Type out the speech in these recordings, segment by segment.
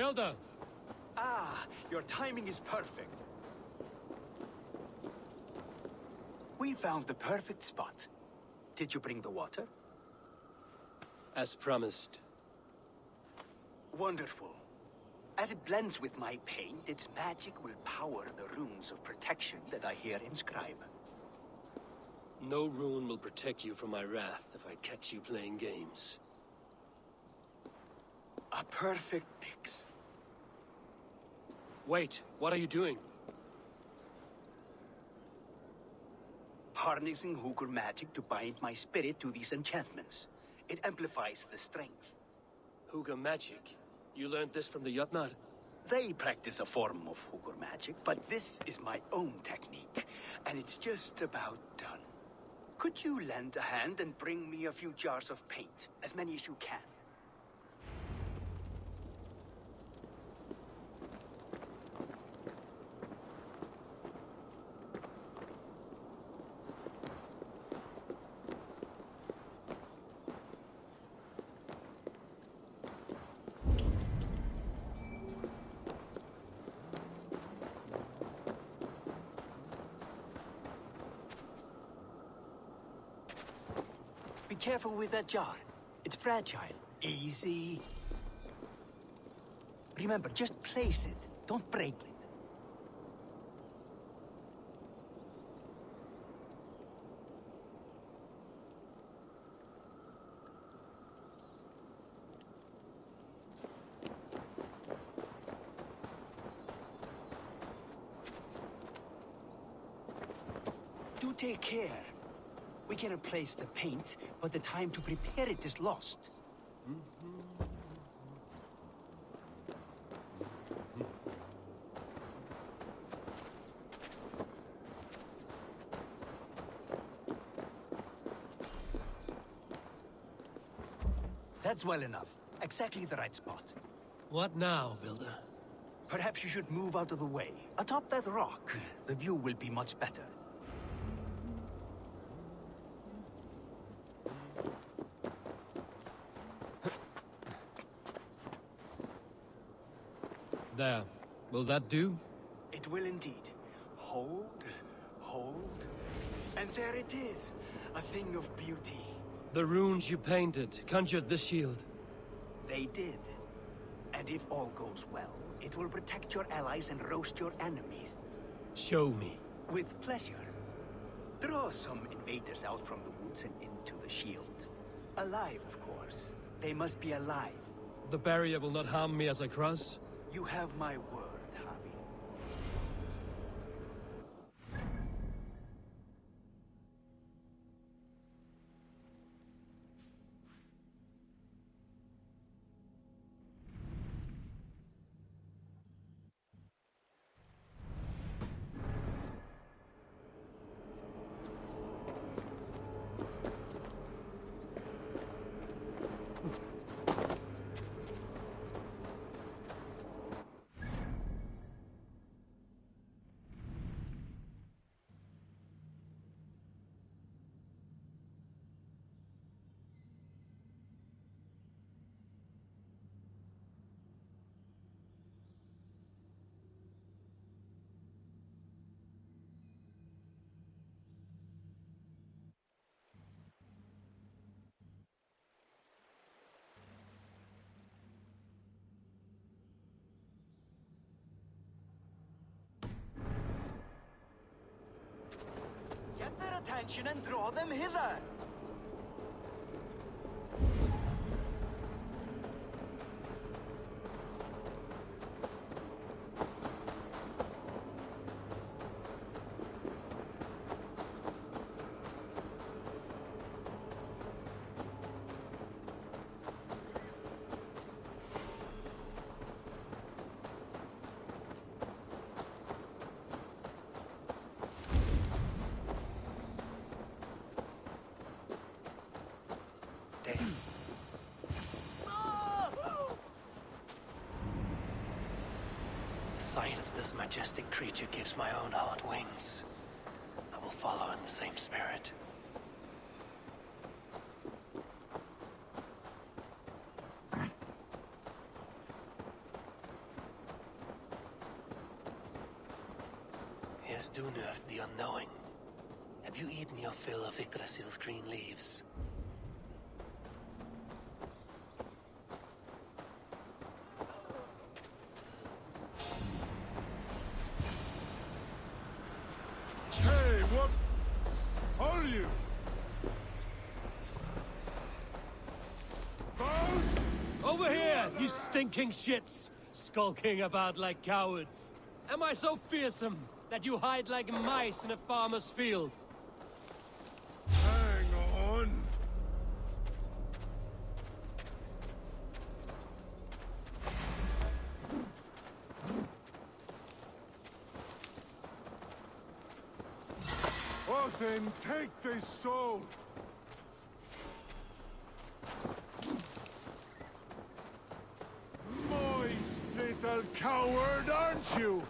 Builder! Ah, your timing is perfect. We found the perfect spot. Did you bring the water? As promised. Wonderful. As it blends with my paint, its magic will power the runes of protection that I here inscribe. No rune will protect you from my wrath if I catch you playing games. A perfect mix. Wait, what are you doing? Harnessing Hooker magic to bind my spirit to these enchantments. It amplifies the strength. Hooga magic? You learned this from the Jotnar? They practice a form of Hooker magic, but this is my own technique, and it's just about done. Could you lend a hand and bring me a few jars of paint? As many as you can. Be careful with that jar. It's fragile. Easy. Remember, just place it. Don't break it. Do take care. We can replace the paint, but the time to prepare it is lost. That's well enough. Exactly the right spot. What now, Builder? Perhaps you should move out of the way. Atop that rock, the view will be much better. There. Will that do? It will indeed. Hold, hold, and there it is. A thing of beauty. The runes you painted conjured the shield. They did. And if all goes well, it will protect your allies and roast your enemies. Show me. With pleasure. Draw some invaders out from the woods and into the shield. Alive, of course. They must be alive. The barrier will not harm me as I cross? You have my word, Javi. Get their attention and draw them hither! The sight of this majestic creature gives my own heart wings. I will follow in the same spirit. as Dunur, the Unknowing. Have you eaten your fill of Yggdrasil's green leaves? Hey, what are you? Over here, you stinking shits! Skulking about like cowards. Am I so fearsome that you hide like mice in a farmer's field? Hang on. Then take this soul. Moist little coward, aren't you?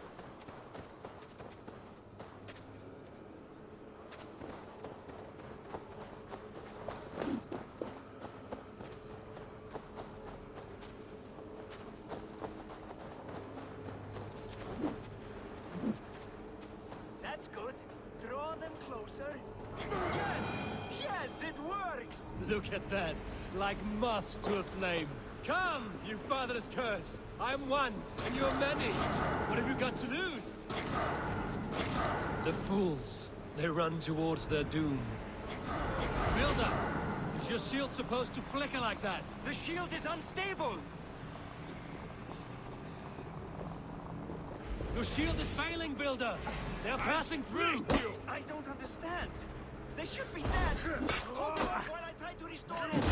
That's good. Draw them closer. Yes! Yes, it works! Look at that, like moths to a flame. Come, you fatherless curse! I'm one, and you're many. What have you got to lose? The fools. They run towards their doom. Builder, is your shield supposed to flicker like that? The shield is unstable! Your shield is failing, Builder! They're passing through! I don't understand. They should be dead! Hold on while I try to restore it!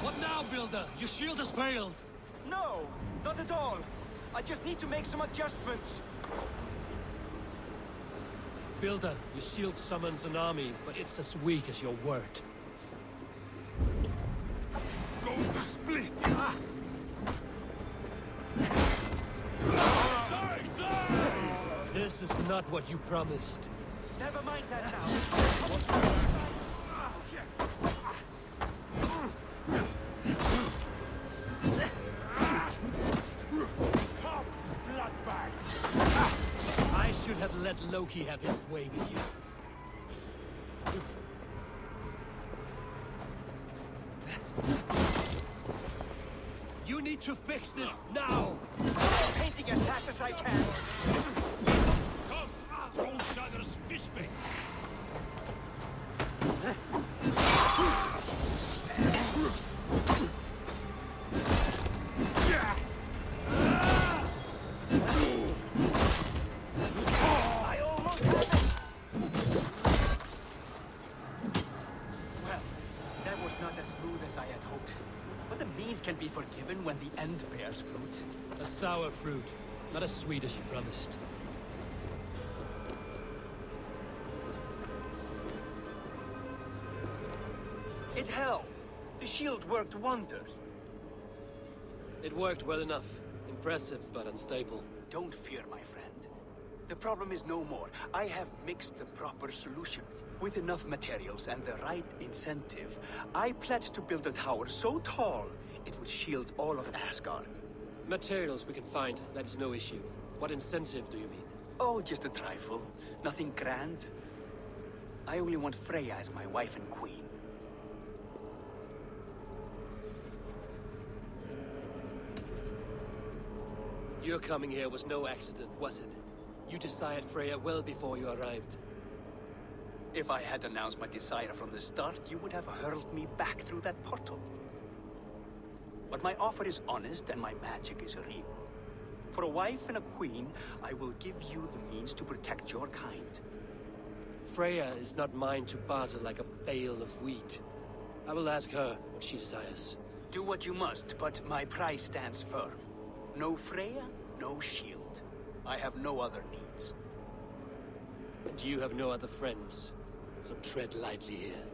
What now, Builder? Your shield has failed! No, not at all. I just need to make some adjustments. Builder, your shield summons an army, but it's as weak as your word. Going to split. This is not what you promised. Never mind that now. What's the other side? I should have let Loki have his way with you. You need to fix this now! Painting as fast as I can. Come, Trollstagger's fishbait! I almost had it. Well, that was not as smooth as I had hoped. But the means can be forgiven when the end bears fruit. A sour fruit, not as sweet as you promised. It held. The shield worked wonders. It worked well enough. Impressive, but unstable. Don't fear, my friend. The problem is no more. I have mixed the proper solution. With enough materials and the right incentive, I pledge to build a tower so tall it would shield all of Asgard. Materials we can find, that is no issue. What incentive do you mean? Oh, just a trifle. Nothing grand. I only want Freya as my wife and queen. Your coming here was no accident, was it? You desired Freya well before you arrived. If I had announced my desire from the start, you would have hurled me back through that portal. But my offer is honest and my magic is real. For a wife and a queen, I will give you the means to protect your kind. Freya is not mine to barter like a bale of wheat. I will ask her what she desires. Do what you must, but my price stands firm. No Freya, no shield. I have no other needs. And you have no other friends, so tread lightly here.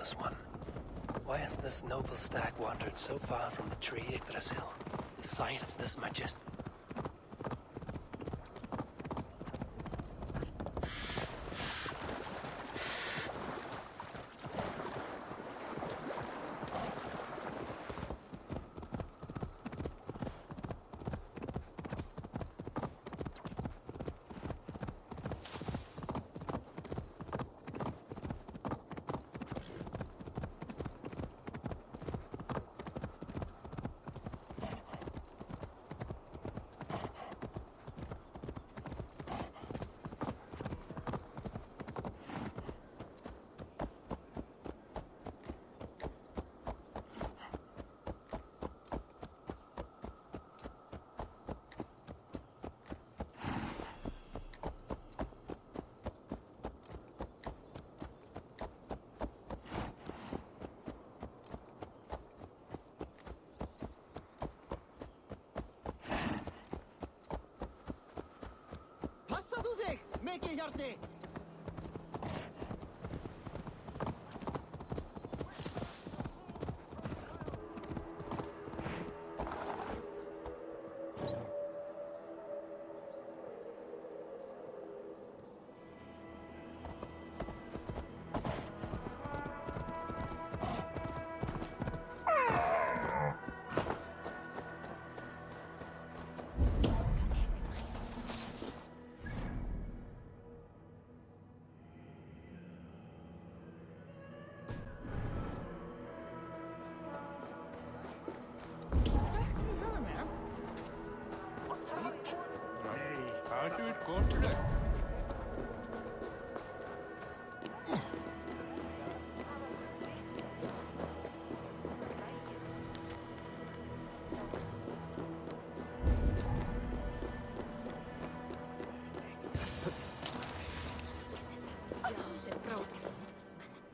Ruthless One. Why has this noble stag wandered so far from the tree Yggdrasil? The sight of this majestic... Passaðu þig, mikið hjarti!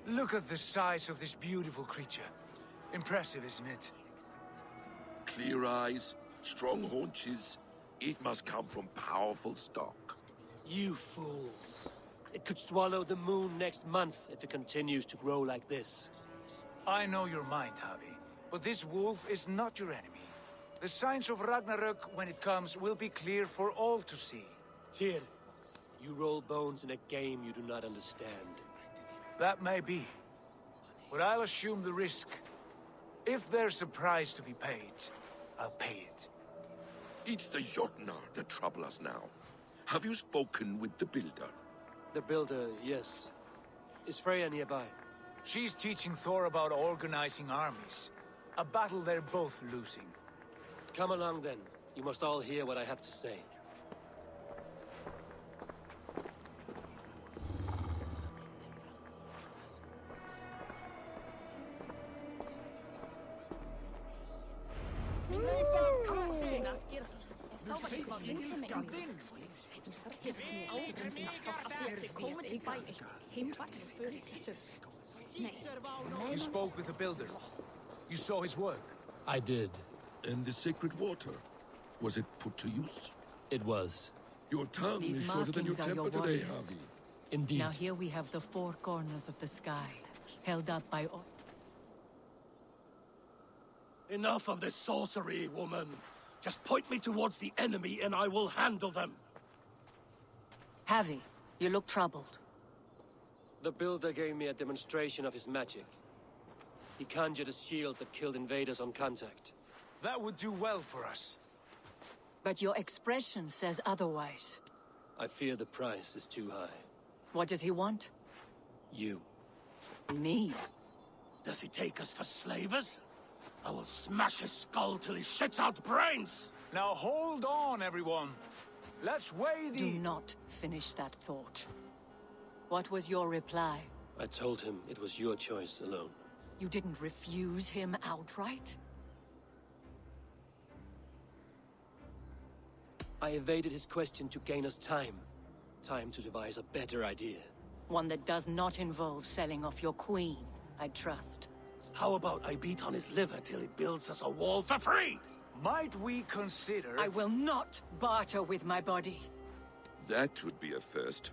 Look at the size of this beautiful creature. Impressive, isn't it? Clear eyes, strong haunches. It must come from powerful stock. You fools. It could swallow the moon next month if it continues to grow like this. I know your mind, Javi, but this wolf is not your enemy. The signs of Ragnarök, when it comes, will be clear for all to see. Tyr, you roll bones in a game you do not understand. That may be, but I'll assume the risk. If there's a price to be paid, I'll pay it. It's the Jotnar that trouble us now. Have you spoken with the builder? The builder, yes. Is Freya nearby? She's teaching Thor about organizing armies. A battle they're both losing. Come along then. You must all hear what I have to say. You spoke with the builder. You saw his work. I did. And the sacred water? Was it put to use? It was. Your tongue These is shorter than your markings are your temper today, warriors. Javi. Indeed. Now here we have the four corners of the sky, held up by all. Enough of this sorcery, woman. Just point me towards the enemy and I will handle them. Javi, you look troubled. The builder gave me a demonstration of his magic. He conjured a shield that killed invaders on contact. That would do well for us. But your expression says otherwise. I fear the price is too high. What does he want? You. Me? Does he take us for slavers? I will smash his skull till he shits out brains! Now hold on, everyone. Let's weigh the... Do not finish that thought. What was your reply? I told him it was your choice alone. You didn't refuse him outright? I evaded his question to gain us time. Time to devise a better idea. One that does not involve selling off your queen, I trust. How about I beat on his liver till he builds us a wall for free? Might we consider... I will not barter with my body. That would be a first.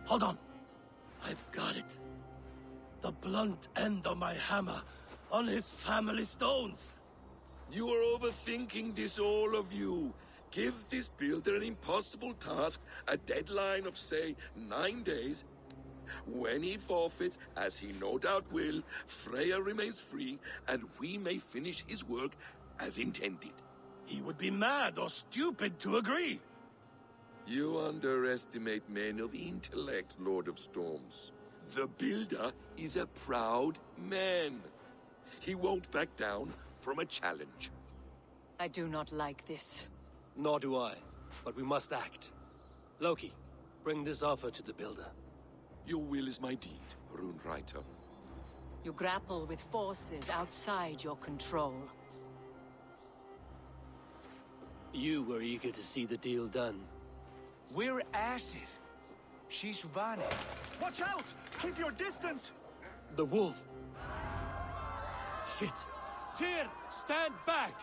Hold on. I've got it. the blunt end of my hammer on his family stones. You are overthinking this, all of you. Give this builder an impossible task, a deadline of, say, 9 days. When he forfeits, as he no doubt will, Freya remains free, and we may finish his work as intended. He would be mad or stupid to agree. You underestimate men of intellect, Lord of Storms. The builder is a proud man. He won't back down from a challenge. I do not like this. Nor do I, but we must act. Loki, bring this offer to the builder. Your will is my deed, Rune Writer. You grapple with forces outside your control. You were eager to see the deal done. We're Aesir. She's Vani. Watch out! Keep your distance! The wolf! Shit! Tyr, stand back!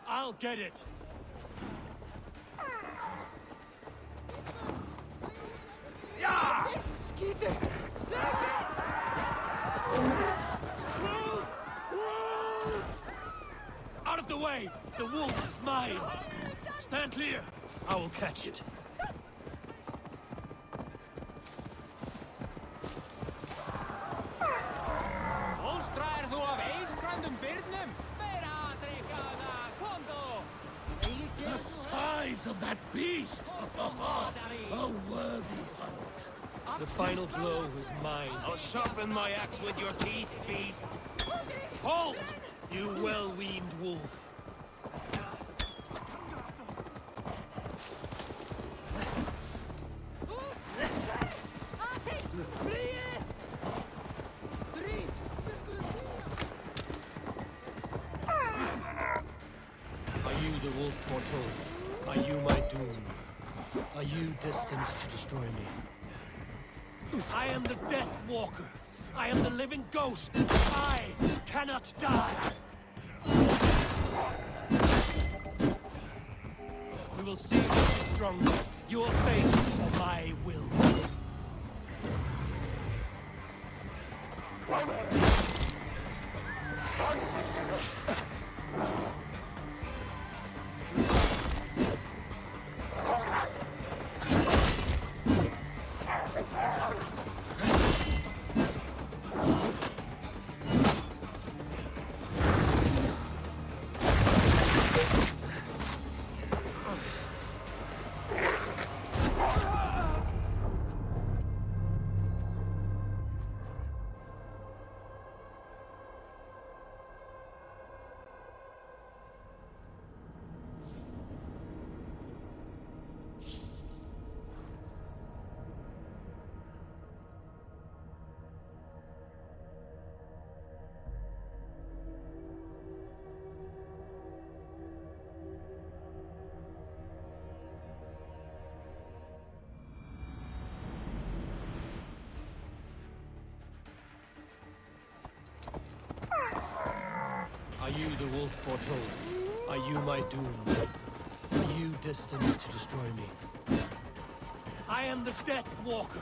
I'll get it! Skeeter! Wolf! Wolf! Out of the way! The wolf is mine! Stand clear! I will catch it. The size of that beast! A worthy hunt. The final blow was mine. I'll sharpen my axe with your teeth, beast. Hold! You well-weaned wolf. Are you the wolf foretold? Are you my doom? Are you destined to destroy me? I am the Death Walker. I am the living ghost. I cannot die. We will see which is stronger, your fate or my will. Are you the wolf foretold? Are you my doom? Are you destined to destroy me? I am the Death Walker.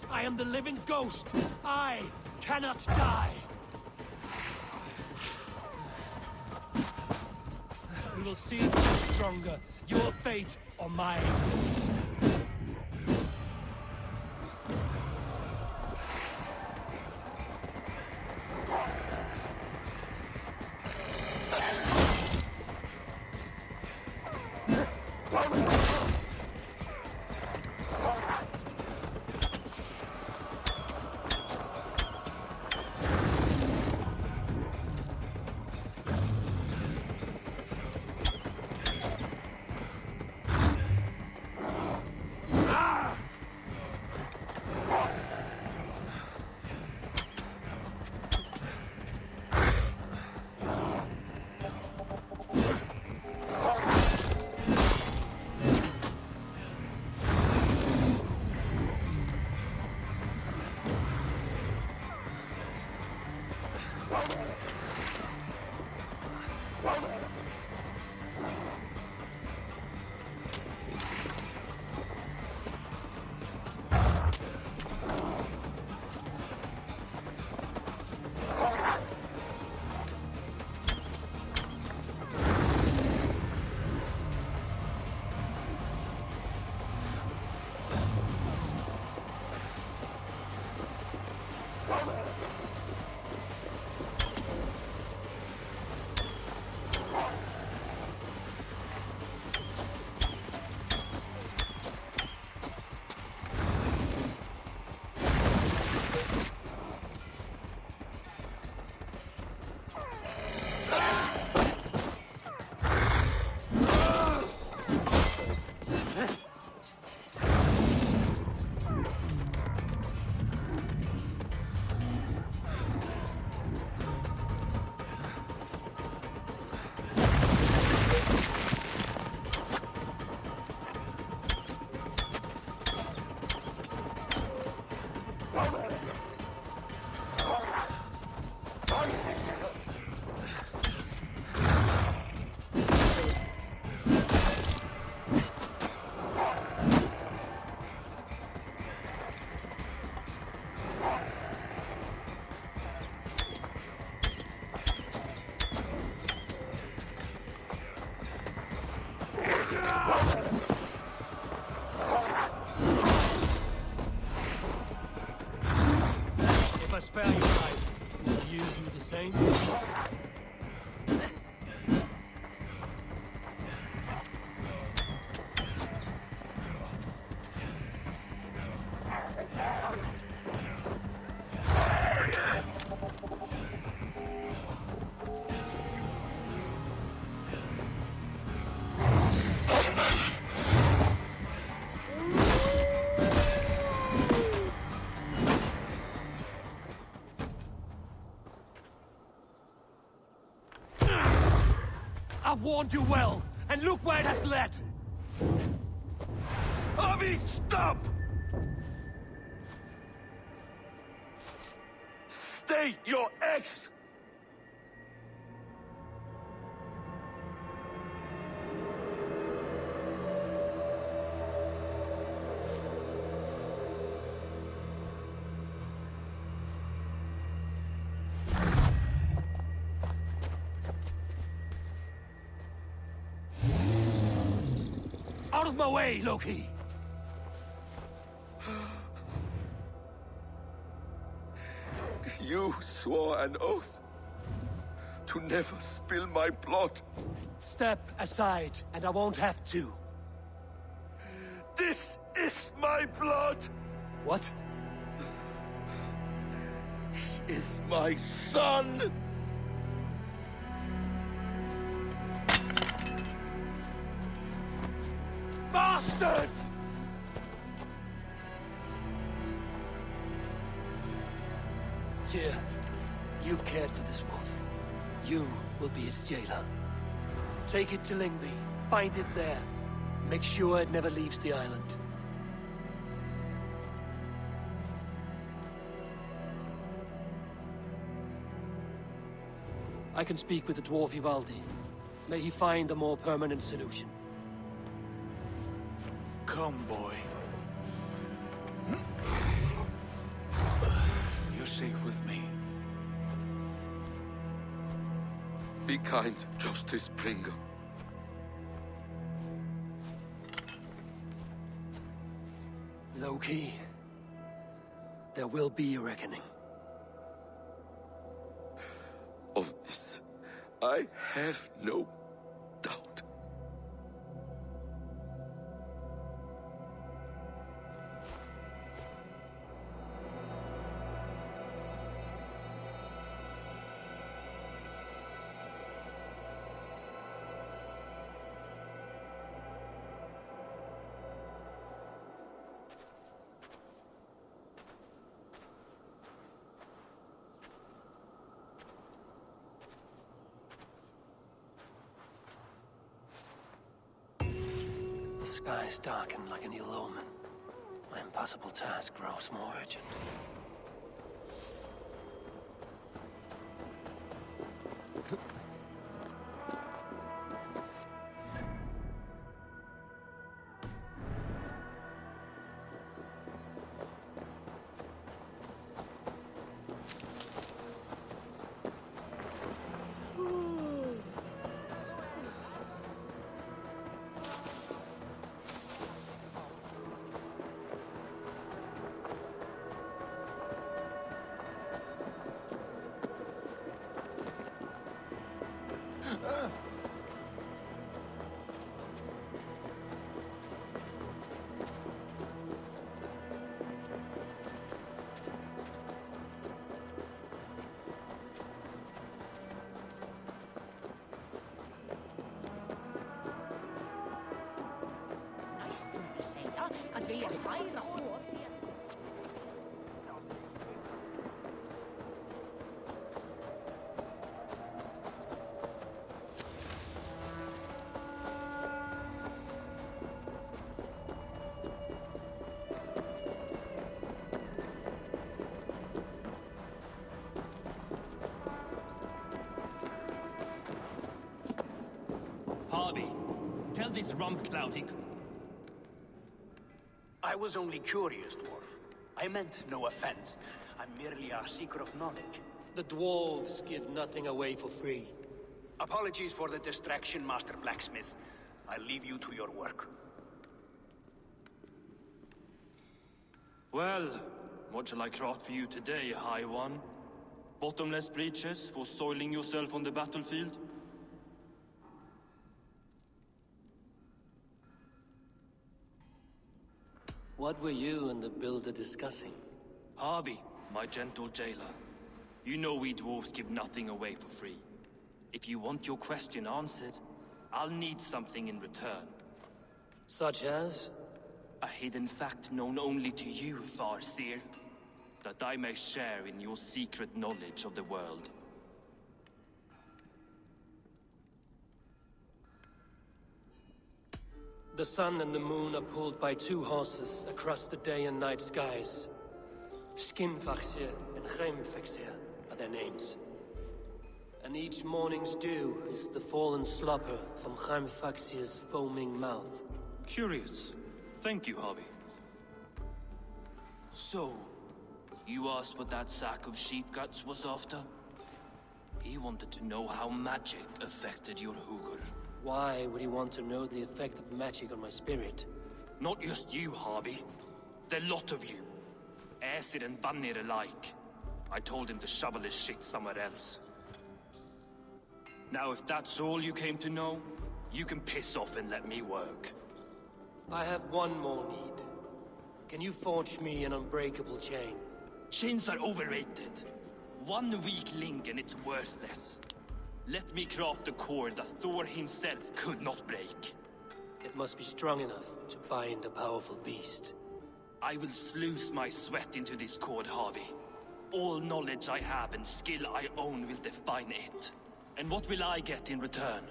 I am the living ghost. I cannot die. We will see which is stronger, your fate or mine. spare your life. Will you do the same? I've warned you well, and look where it has led! Avi, stop! Stay your ex! Out of my way, Loki! You swore an oath to never spill my blood. Step aside, and I won't have to. This is my blood! What? He is my son! Bastards! Tyr, you've cared for this wolf. You will be its jailer. Take it to Lingby. Find it there. Make sure it never leaves the island. I can speak with the dwarf Ivaldi. May he find a more permanent solution. Come, boy. You're safe with me. Be kind, Justice Bringer. Loki, there will be a reckoning. Of this, I have no doubt. The skies darken like an ill omen. My impossible task grows more urgent. Att vilja fira hårt. Harvey, tell this rump clouting. I was only curious, dwarf. I meant no offense. I'm merely a seeker of knowledge. The dwarves give nothing away for free. Apologies for the distraction, Master Blacksmith. I'll leave you to your work. Well, What shall I craft for you today, High One? Bottomless breeches for soiling yourself on the battlefield? What were you and the builder discussing? Harvey, my gentle jailer. You know we dwarves give nothing away for free. If you want your question answered, I'll need something in return. Such as? A hidden fact known only to you, Farseer. That I may share in your secret knowledge of the world. The sun and the moon are pulled by two horses across the day and night skies. Skinfaxir and Heimfaxir are their names. And each morning's dew is the fallen slobber from Heimfaxir's foaming mouth. Curious. Thank you, Harvey. So, you asked what that sack of sheep guts was after? He wanted to know how magic affected your Hugr. Why would he want to know the effect of magic on my spirit? Not just you, Harvey. The lot of you. Aesir and Vanir alike. I told him to shovel his shit somewhere else. Now, if that's all you came to know, you can piss off and let me work. I have one more need. Can you forge me an unbreakable chain? Chains are overrated. One weak link and it's worthless. Let me craft a cord that Thor himself could not break. It must be strong enough to bind a powerful beast. I will sluice my sweat into this cord, Harvey. All knowledge I have and skill I own will define it. And what will I get in return?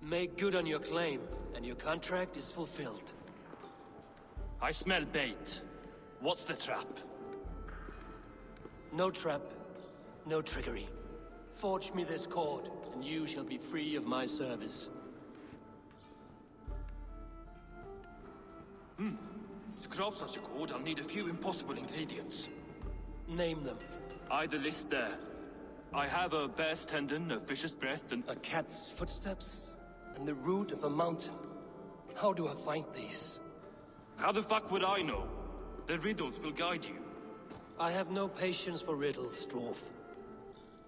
Make good on your claim, and your contract is fulfilled. I smell bait. What's the trap? No trap, no trickery. Forge me this cord, and you shall be free of my service. To craft such a cord, I'll need a few impossible ingredients. Name them. The list there. I have a bear's tendon, a fish's breath, and a cat's footsteps, and the root of a mountain. How do I find these? How the fuck would I know? The riddles will guide you. I have no patience for riddles, Dwarf.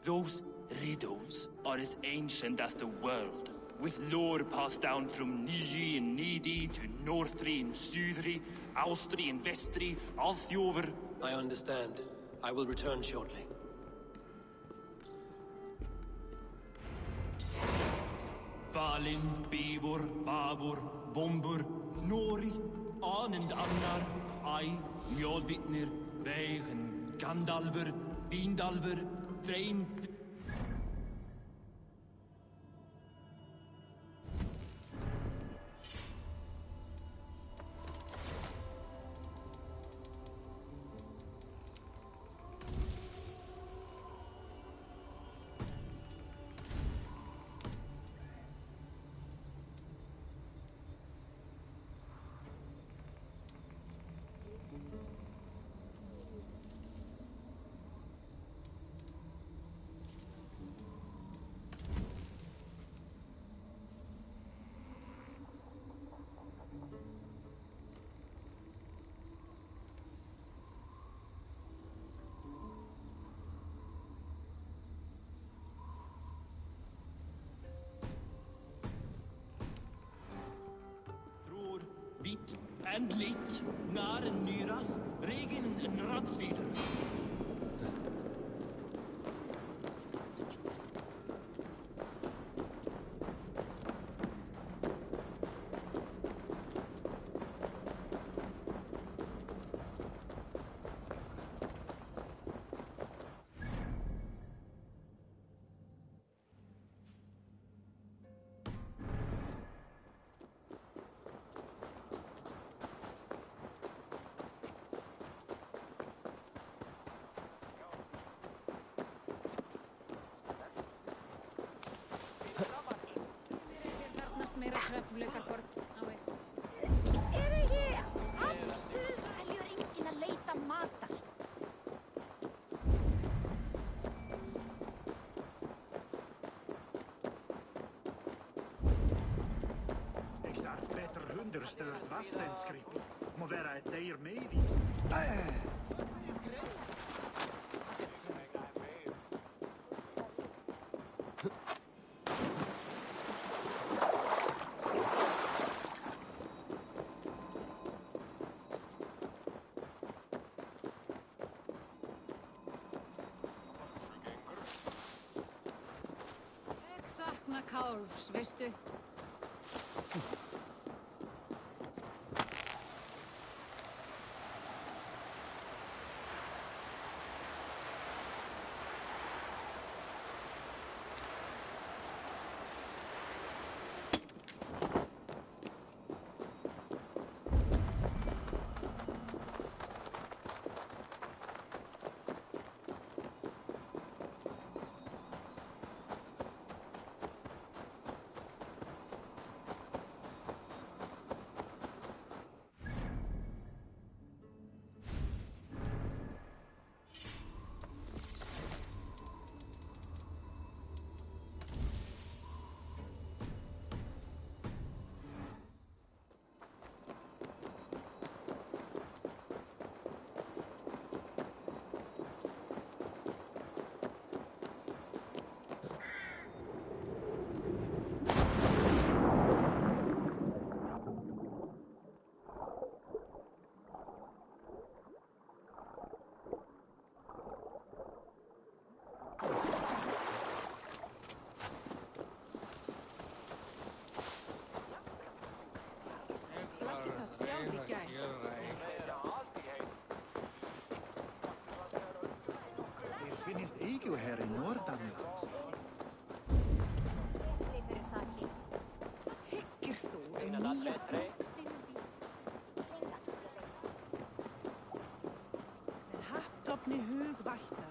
Those riddles are as ancient as the world, with lore passed down from Niji and Nidi to Northri and Sudri, Austri and Vestri, Althjover. I understand. I will return shortly. Valin, Bivor, Babur, Bombur, Nori, Anand Annar, Ai, Mjolbitnir, Veigen, Gandalver, Bindalver, Threin. Vit and lit, nar en nyras, regen en radsvider. stört vastenskript. Må være et deir meidi. Sakna kálfs, veistu? Finnst eigu her í Norðanlands. Hyggir þú nýja þingstyrði? En hattofni hug vættar.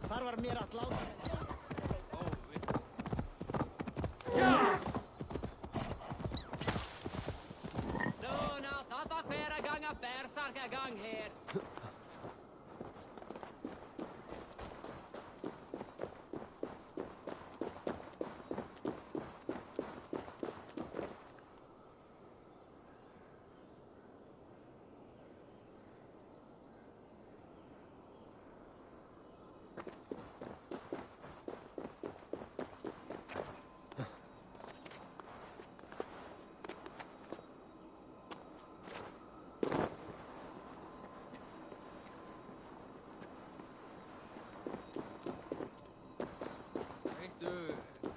Þar var mér að láta. Nå, dette flere ganger berserker gang her.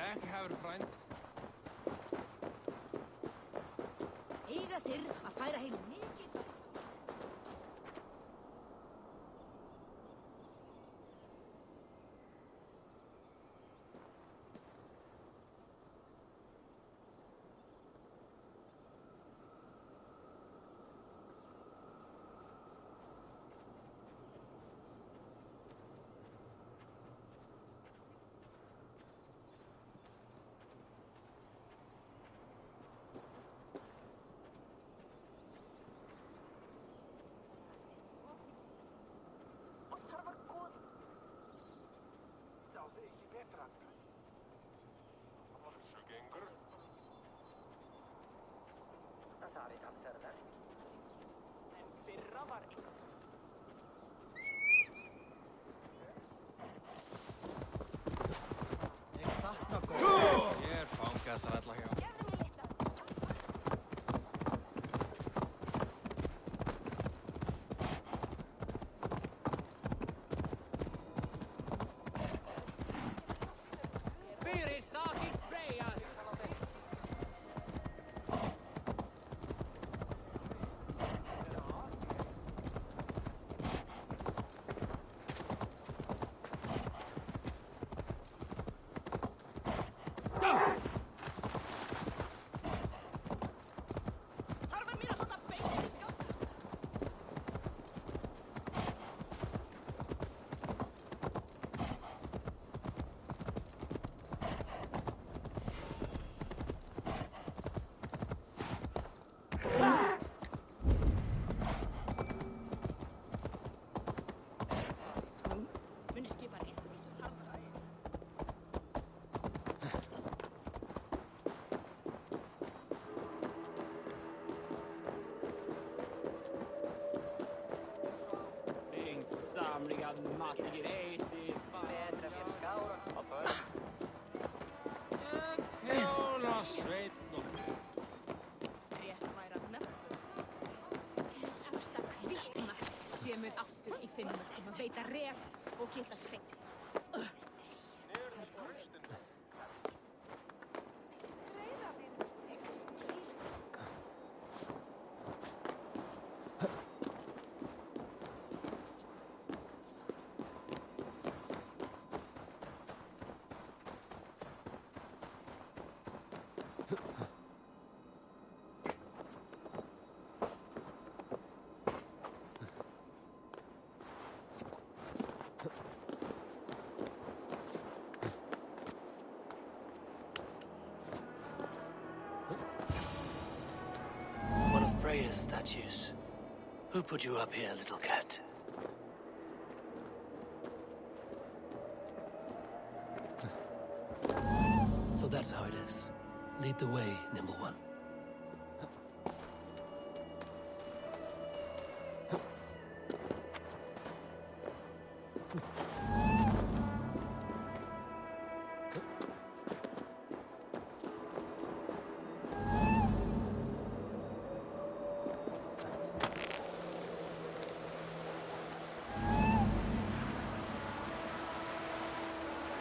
Ekki hefur frænd. Eiga þeir að færa heim mikið? Ég sakna góð. Ég fangað þar alla hjá. gamliga mattige eisi. Kjóla sveitn og... Rétt væri að nefna. Þessasta kvikna sé mun aftur í finnum að veita ref og geta sveit. Freya's statues. Who put you up here, little cat? So that's how it is. Lead the way, nimble one.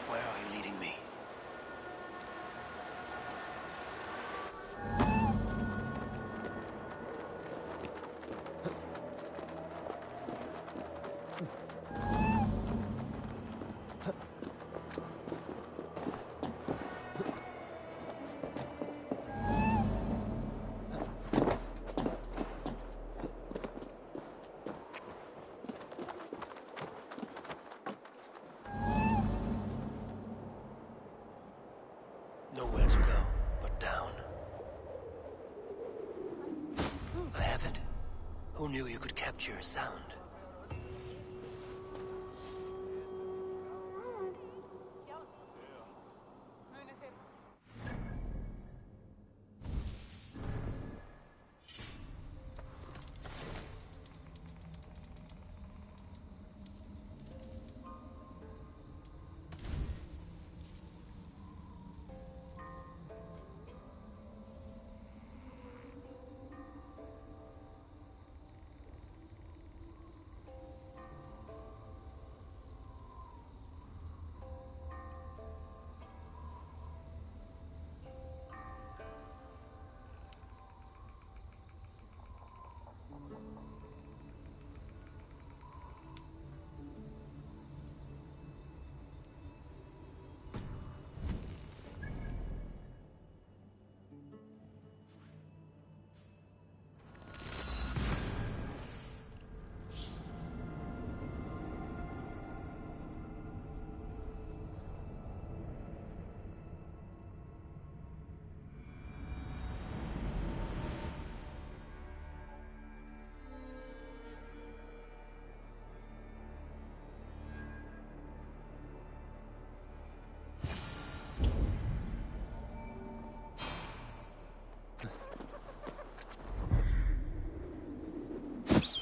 Where are you leading me? Nowhere to go but down. I have it. Who knew you could capture a sound?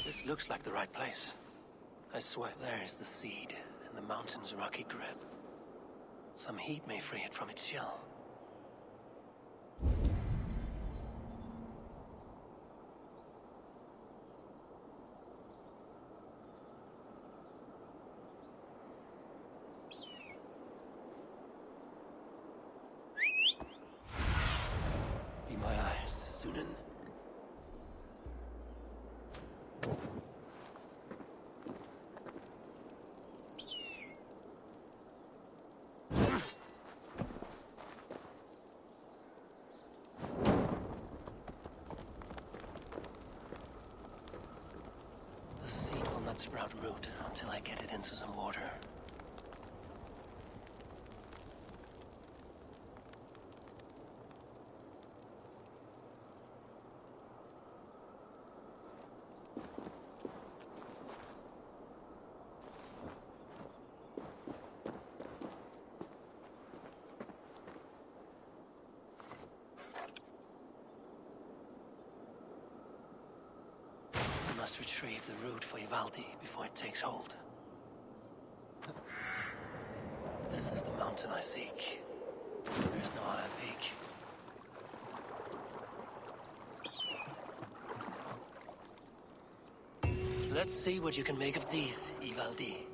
This looks like the right place. I swear, there is the seed in the mountain's rocky grip. Some heat may free it from its shell. Be my eyes, Sunan. The seed will not sprout root until I get it into some water. I must retrieve the root for Ivaldi before it takes hold. mountain I seek. There's no higher peak. Let's see what you can make of these, Ivaldi.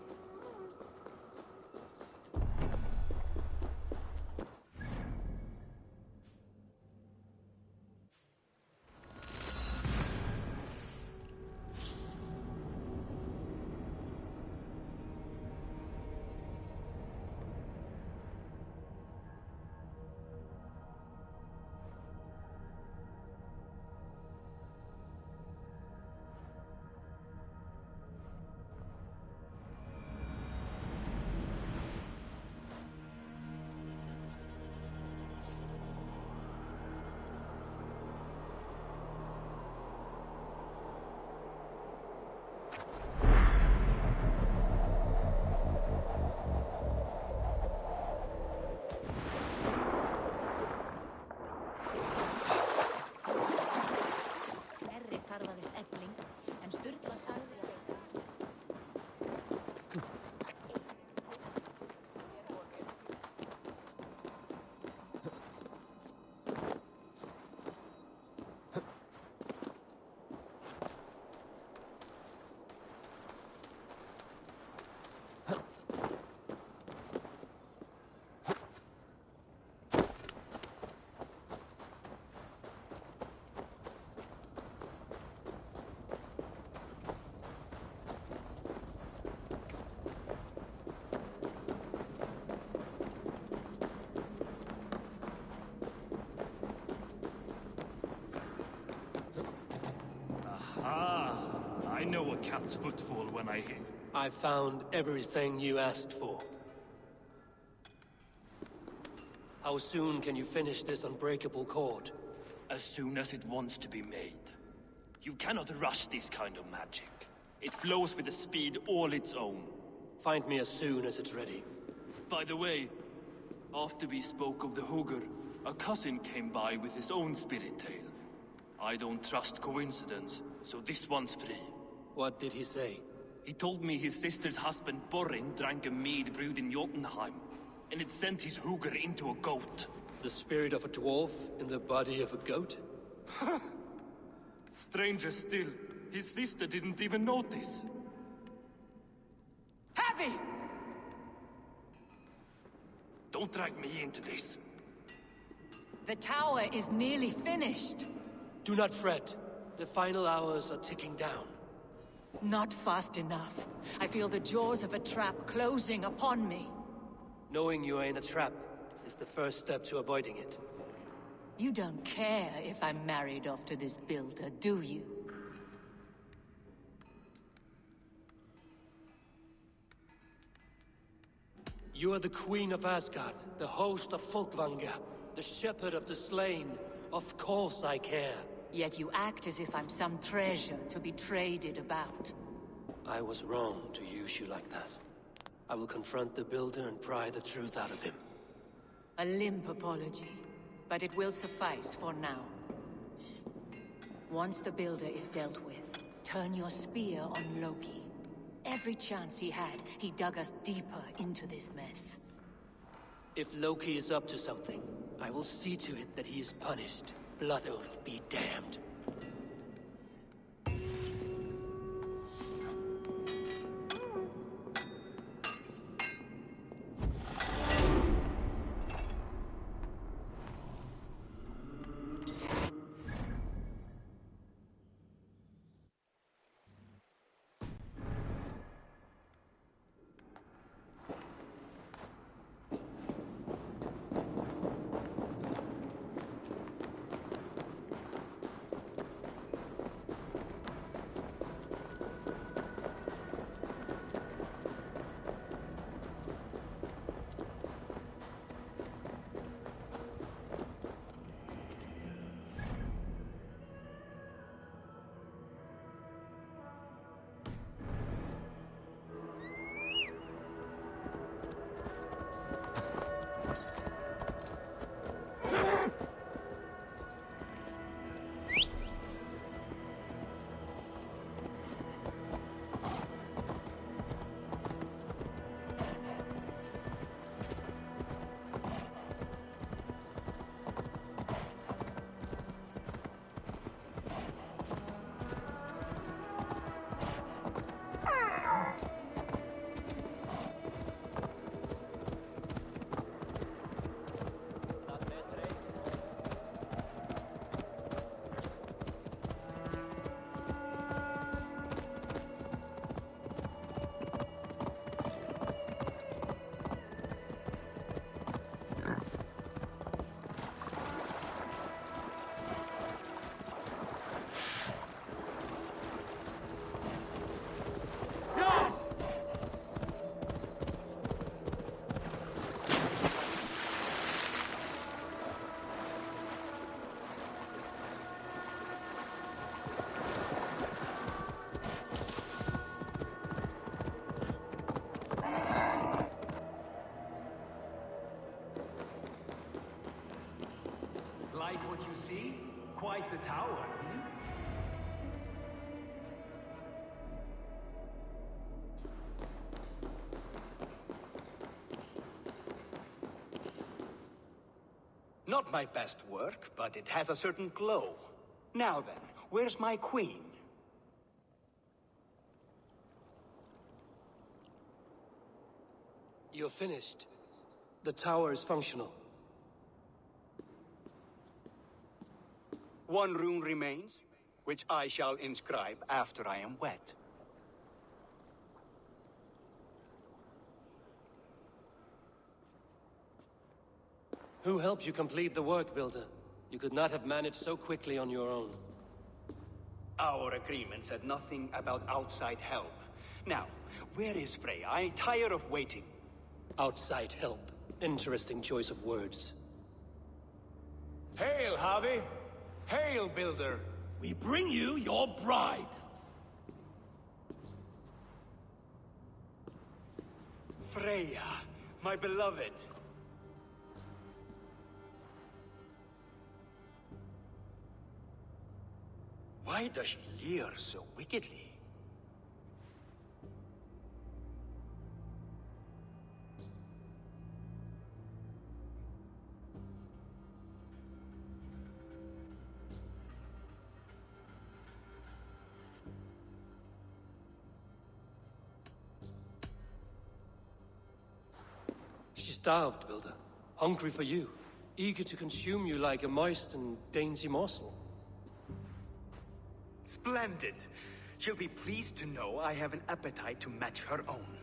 I know a cat's footfall when I hear. I found everything you asked for. How soon can you finish this unbreakable cord? As soon as it wants to be made. You cannot rush this kind of magic. It flows with a speed all its own. Find me as soon as it's ready. By the way, after we spoke of the Hugr, a cousin came by with his own spirit tale. I don't trust coincidence, so this one's free. What did he say? He told me his sister's husband Borin drank a mead brewed in Jotunheim, and it sent his Hugr into a goat. The spirit of a dwarf in the body of a goat? Stranger still, his sister didn't even notice. Heavy! Don't drag me into this. The tower is nearly finished. Do not fret. The final hours are ticking down. Not fast enough. I feel the jaws of a trap closing upon me. Knowing you are in a trap is the first step to avoiding it. You don't care if I'm married off to this builder, do you? You are the Queen of Asgard, the host of Folkvanga, the shepherd of the slain. Of course I care. Yet you act as if I'm some treasure to be traded about. I was wrong to use you like that. I will confront the builder and pry the truth out of him. A limp apology, but it will suffice for now. Once the builder is dealt with, turn your spear on Loki. Every chance he had, he dug us deeper into this mess. If Loki is up to something, I will see to it that he is punished. Blood Oath be damned. see? Quite the tower, hmm? Not my best work, but it has a certain glow. Now then, where's my queen? You're finished. The tower is functional. One rune remains, which I shall inscribe after I am wet. Who helped you complete the work, Builder? You could not have managed so quickly on your own. Our agreement said nothing about outside help. Now, where is Freya? I'm tired of waiting. Outside help. Interesting choice of words. Hail, Javi! Hail, Builder! We bring you your bride. Freya, my beloved. Why does she leer so wickedly? She's starved, Builder. Hungry for you. Eager to consume you like a moist and dainty morsel. Splendid. She'll be pleased to know I have an appetite to match her own.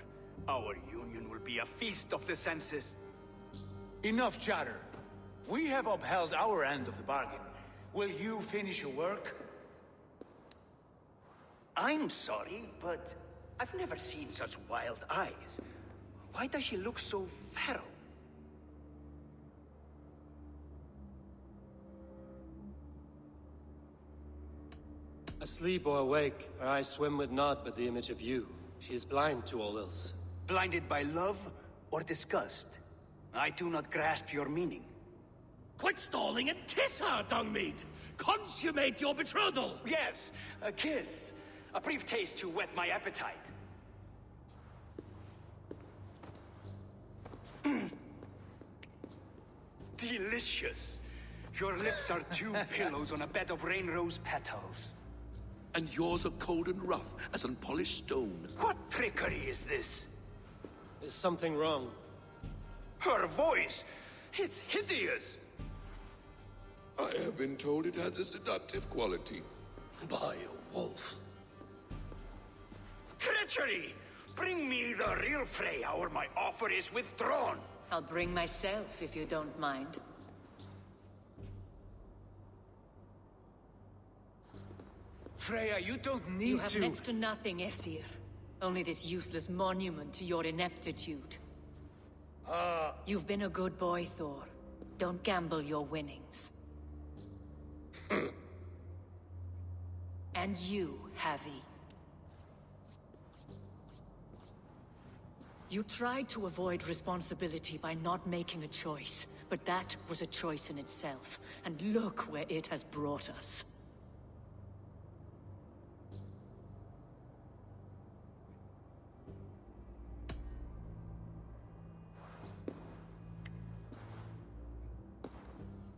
Our union will be a feast of the senses. Enough chatter. We have upheld our end of the bargain. Will you finish your work? I'm sorry, but I've never seen such wild eyes. Why does she look so feral? Asleep or awake, her eyes swim with naught but the image of you. She is blind to all else. Blinded by love or disgust? I do not grasp your meaning. Quit stalling and kiss her, Dungmeat! Consummate your betrothal! Yes, a kiss. A brief taste to whet my appetite. Delicious. Your lips are two pillows on a bed of rain rose petals. And yours are cold and rough as unpolished stone. What trickery is this? Is something wrong? Her voice! It's hideous! I have been told it has a seductive quality. By a wolf. Treachery! Bring me the real Freya or my offer is withdrawn! I'll bring myself if you don't mind. Freya, you don't need You have to... next to nothing, Aesir. Only this useless monument to your ineptitude. You've been a good boy, Thor. Don't gamble your winnings. And you, Havi. You tried to avoid responsibility by not making a choice, but that was a choice in itself. And look where it has brought us.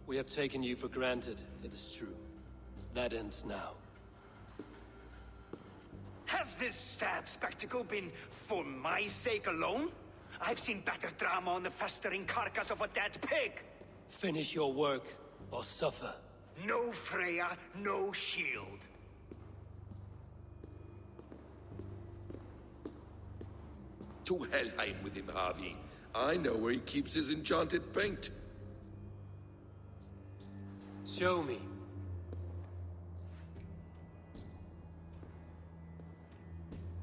We have taken you for granted, it is true. That ends now. Has this sad spectacle been for my sake alone? I've seen better drama on the festering carcass of a dead pig! Finish your work, or suffer. No Freya, no shield. To Helheim with him, Harvey. I know where he keeps his enchanted paint. Show me.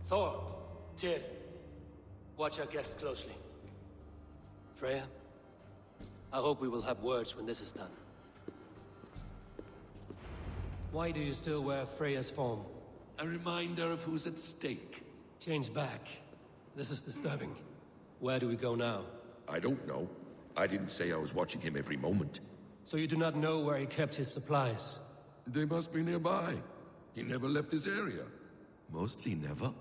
Thor, Tyr, watch our guest closely. Freya, I hope we will have words when this is done. Why do you still wear Freya's form? A reminder of who's at stake. Change back. This is disturbing. Where do we go now? I don't know. I didn't say I was watching him every moment. So you do not know where he kept his supplies? They must be nearby. He never left this area. Mostly never.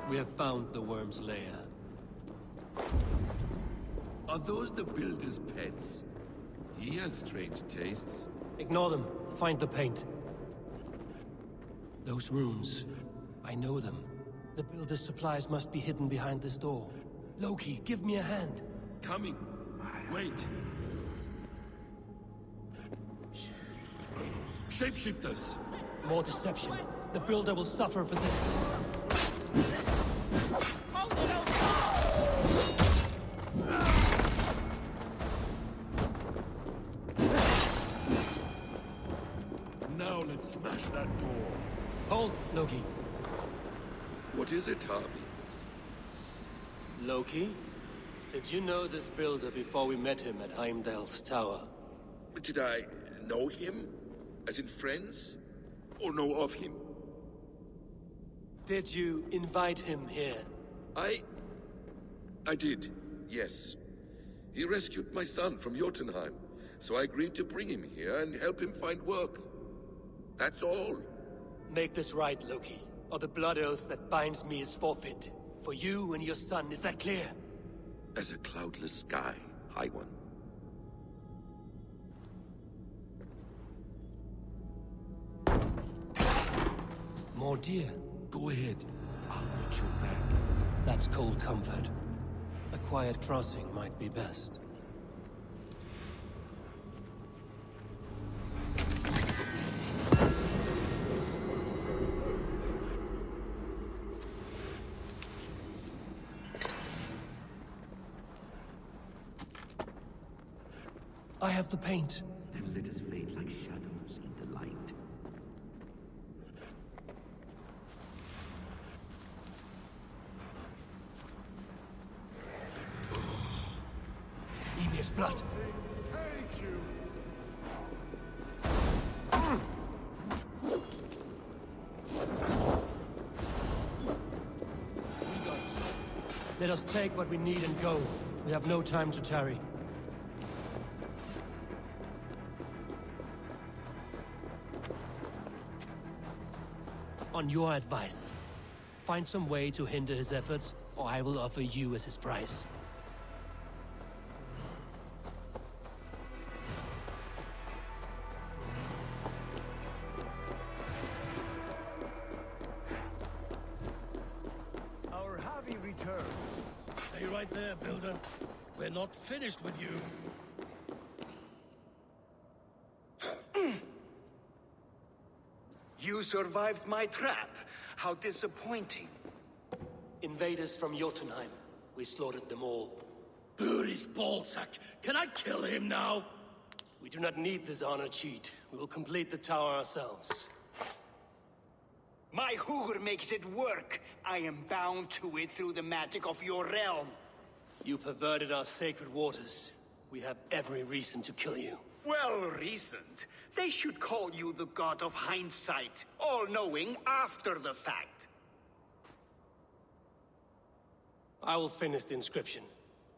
We have found the worm's lair. Are those the builder's pets? He has strange tastes. Ignore them. Find the paint. Those runes. I know them. The builder's supplies must be hidden behind this door. Loki, give me a hand. Coming. Wait. Shapeshifters! More deception. The builder will suffer for this. Now let's smash that door. Hold, Loki. What is it, Harvey? Loki? Did you know this builder before we met him at Heimdall's tower? Did I know him? As in friends? Or know of him? Did you invite him here? I did, yes. He rescued my son from Jotunheim, so I agreed to bring him here and help him find work. That's all. Make this right, Loki, or the blood oath that binds me is forfeit. For you and your son, is that clear? As a cloudless sky, High One. More deer. Go ahead. I'll watch your back. That's cold comfort. A quiet crossing might be best. I have the paint. Then let us fade like shadows in the light. Evious blood. Thank you. Let us take what we need and go. We have no time to tarry. On your advice, find some way to hinder his efforts, or I will offer you as his price. Our Javi returns. Stay right there, Builder. We're not finished with you. You survived my trap. How disappointing. Invaders from Jotunheim. We slaughtered them all. Buri's ballsack. Can I kill him now? We do not need this honor cheat. We will complete the tower ourselves. My Hugr makes it work. I am bound to it through the magic of your realm. You perverted our sacred waters. We have every reason to kill you. Well reasoned. They should call you the god of hindsight, all-knowing after the fact. I will finish the inscription.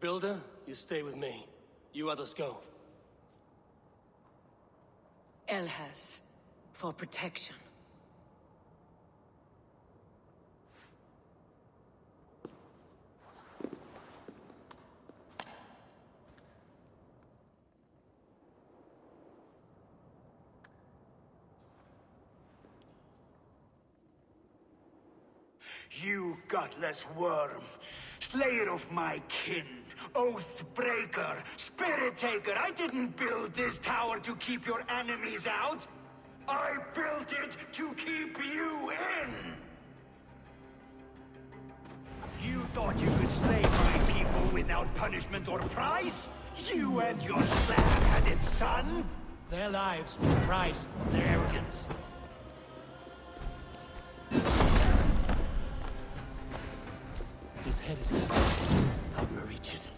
Builder, you stay with me. You others go. Elhas, for protection. You godless worm! Slayer of my kin, oath breaker, spirit taker. I didn't build this tower to keep your enemies out. I built it to keep you in. You thought you could slay my people without punishment or prize? You and your slab-headed son? Their lives were the price of their arrogance. His head is exposed. How do I reach it?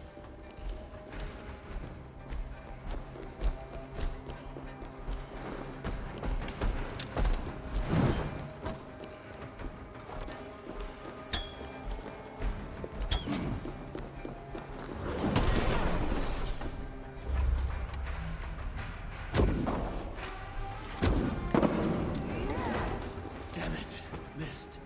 Damn it. Missed.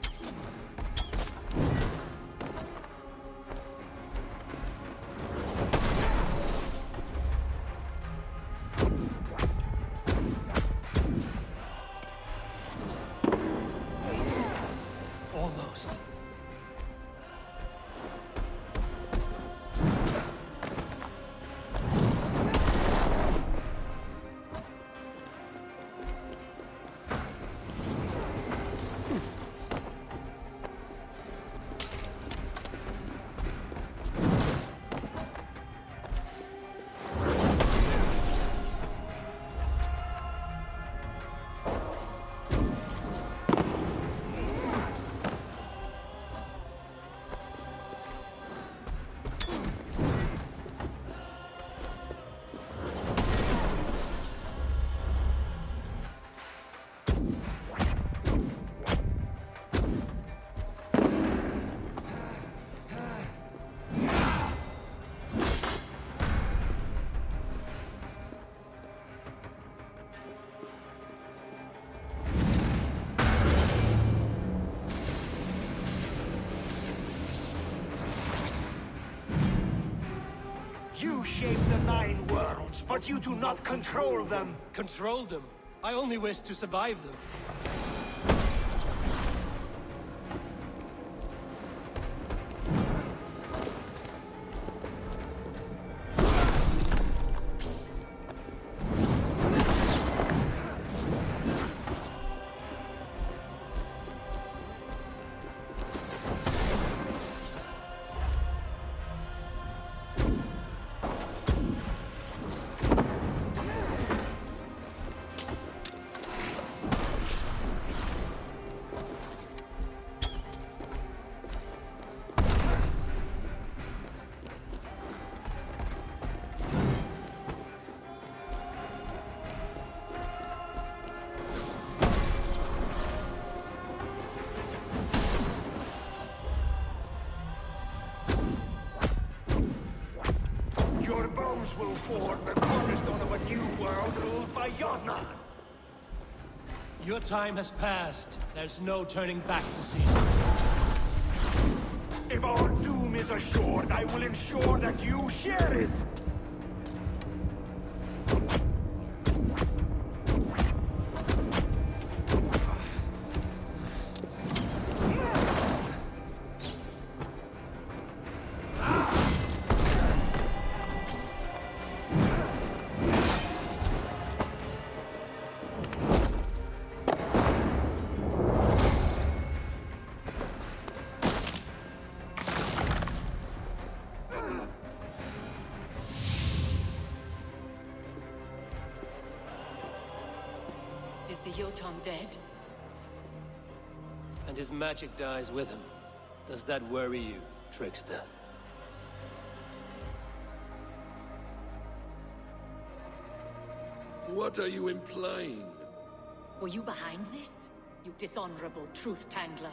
Almost. You shape the 9 worlds, but you do not control them. Control them? I only wish to survive them. Your bones will form the cornerstone of a new world ruled by Yodna. Your time has passed. There's no turning back the seasons. If our doom is assured, I will ensure that you share it. Is the Jotun dead? And his magic dies with him. Does that worry you, trickster? What are you implying? Were you behind this? You dishonorable truth-tangler.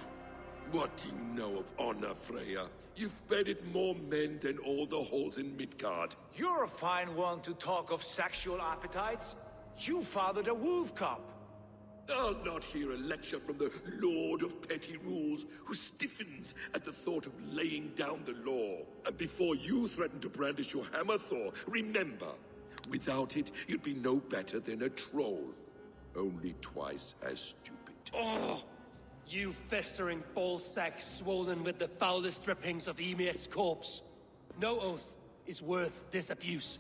What do you know of honor, Freya? You've bedded more men than all the halls in Midgard. You're a fine one to talk of sexual appetites. You fathered a wolf cub. I'll not hear a lecture from the Lord of Petty Rules, who stiffens at the thought of laying down the law. And before you threaten to brandish your hammer, Thor, remember, without it, you'd be no better than a troll. Only twice as stupid. Oh, You festering ballsack swollen with the foulest drippings of Ymir's corpse. No oath is worth this abuse.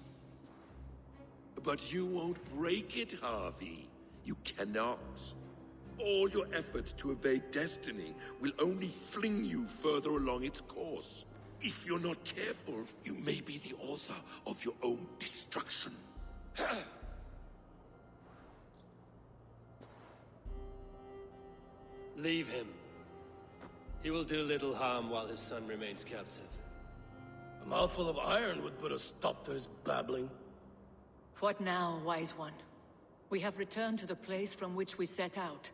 But you won't break it, Harvey. You cannot. All your efforts to evade destiny will only fling you further along its course. If you're not careful, you may be the author of your own destruction. Leave him. He will do little harm while his son remains captive. A mouthful of iron would put a stop to his babbling. What now, wise one? We have returned to the place from which we set out.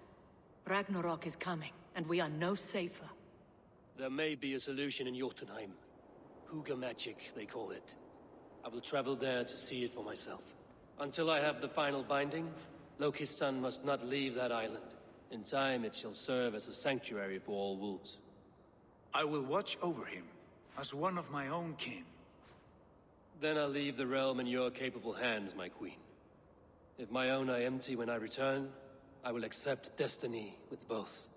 Ragnarok is coming, and we are no safer. There may be a solution in Jotunheim. Hugger magic, they call it. I will travel there to see it for myself. Until I have the final binding, Lokistan must not leave that island. In time, it shall serve as a sanctuary for all wolves. I will watch over him, as one of my own kin. Then I'll leave the realm in your capable hands, my queen. If my own are empty when I return, I will accept destiny with both.